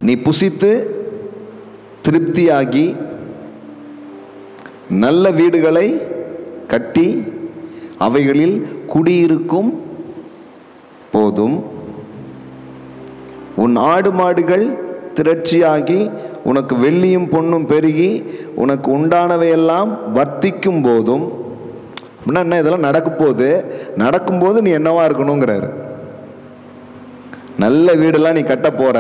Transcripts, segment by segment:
நீ புசித்து திருப்தியாகி நல்ல வீடுகளை கட்டி அவைகளில் குடியிருக்கும் போதும் உன் ஆடு மாடுகள் திரட்சியாகி உனக்கு வெள்ளியும் பொன்னும் பெருகி உனக்கு உண்டானவையெல்லாம் வர்த்திக்கும் போதும், அப்படின்னா என்ன, இதெல்லாம் நடக்கும்போது நீ என்னவா இருக்கணுங்கிறாரு. நல்ல வீடெல்லாம் நீ கட்ட போற.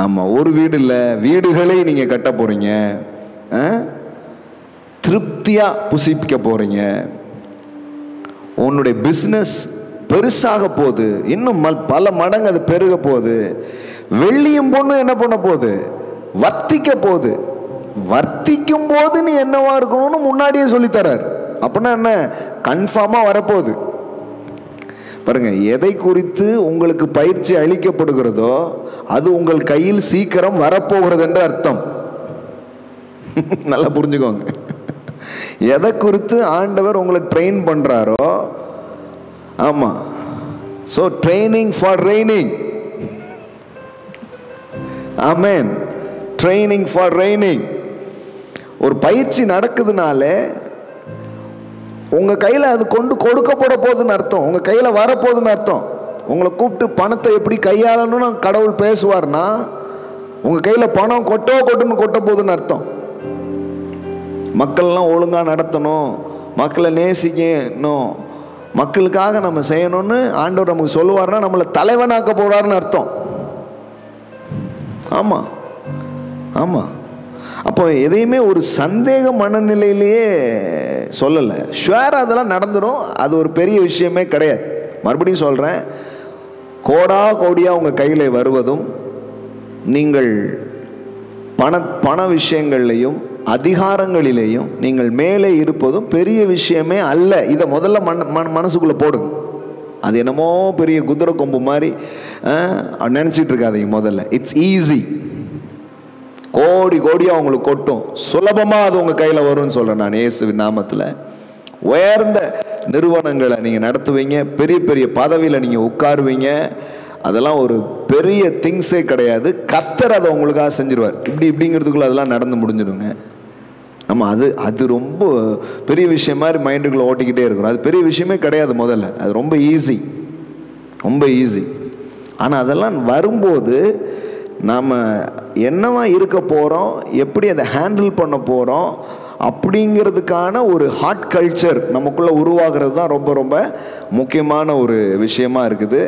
ஆமாம், ஒரு வீடு இல்லை, வீடுகளை நீங்கள் கட்ட போறீங்க. திருப்தியாக புசிப்பிக்க போறீங்க. உன்னுடைய பிஸ்னஸ் பெருசாக போகுது, இன்னும் பல மடங்கு அது பெருக போகுது. வெள்ளியும் பொண்ணும் என்ன பண்ண போகுது, வர்த்திக்க போகுது. வர்த்திக்கும் போது நீ என்னவா இருக்கணும்னு முன்னாடியே சொல்லித்தரார். அப்படின்னா என்ன, கன்ஃபார்மாக வரப்போகுது. பாருங்க, எதை குறித்து உங்களுக்கு பயிற்சி அளிக்கப்படுகிறதோ அது உங்கள் கையில் சீக்கிரம் வரப்போகிறது என்று அர்த்தம். நல்லா புரிஞ்சுக்கோங்க. எதை குறித்து ஆண்டவர் உங்களை ட்ரெயின் பண்றாரோ, ஆமா, so training for raining. Amen. Training for raining. ஒரு பயிற்சி நடக்குதுனால உங்க கையில் அது கொண்டு கொடுக்கப்பட போகுதுன்னு அர்த்தம், உங்க கையில் வரப்போகுதுன்னு அர்த்தம். உங்களை கூப்பிட்டு பணத்தை எப்படி கையாளணும்னு கடவுள் பேசுவார்னா உங்க கையில் பணம் கொட்டுன்னு கொட்ட போகுதுன்னு அர்த்தம். மக்கள்லாம் ஒழுங்காக நடத்தணும், மக்களை நேசிக்கணும், மக்களுக்காக நம்ம செய்யணும்னு ஆண்டவர் நமக்கு சொல்லுவார்னா நம்மளை தலைவனாக்க போறாருன்னு அர்த்தம். ஆமாம் ஆமாம். அப்போ எதையுமே ஒரு சந்தேக மனநிலையிலேயே சொல்லலை. ஷுவராக அதெல்லாம் நடந்துடும், அது ஒரு பெரிய விஷயமே கிடையாது. மறுபடியும் சொல்கிறேன், கோடியாக உங்கள் கையில் வருவதும் நீங்கள் பண விஷயங்கள்லையும் அதிகாரங்களிலேயும் நீங்கள் மேலே இருப்பதும் பெரிய விஷயமே அல்ல. இதை முதல்ல மனசுக்குள்ளே போடுங்க. அது என்னமோ பெரிய குதிரை கொம்பு மாதிரி நினச்சிட்டு இருக்காதீங்க. முதல்ல இட்ஸ் ஈஸி. கோடியாக உங்களுக்கு கொட்டும், சுலபமாக அது உங்கள் கையில் வரும்னு சொல்கிறேன் நான் இயேசுவின் நாமத்தில். உயர்ந்த நிறுவனங்களை நீங்கள் நடத்துவீங்க, பெரிய பெரிய பதவியில் நீங்கள் உட்காருவீங்க. அதெல்லாம் ஒரு பெரிய திங்ஸே கிடையாது. கர்த்தர் அதை உங்களுக்காக செஞ்சிருவார். இப்படிங்கிறதுக்குள்ள அதெல்லாம் நடந்து முடிஞ்சிடுங்க. நம்ம அது ரொம்ப பெரிய விஷயம் மாதிரி மைண்டுக்குள்ளே ஓட்டிக்கிட்டே இருக்கிறோம். அது பெரிய விஷயமே கிடையாது. முதல்ல அது ரொம்ப ஈஸி. ஆனால் அதெல்லாம் வரும்போது நாம் என்னவா இருக்க போகிறோம், எப்படி அதை ஹேண்டில் பண்ண போகிறோம் அப்படிங்கிறதுக்கான ஒரு ஹார்ட் கல்ச்சர் நமக்குள்ளே உருவாகிறது தான் ரொம்ப ரொம்ப முக்கியமான ஒரு விஷயமா இருக்குது.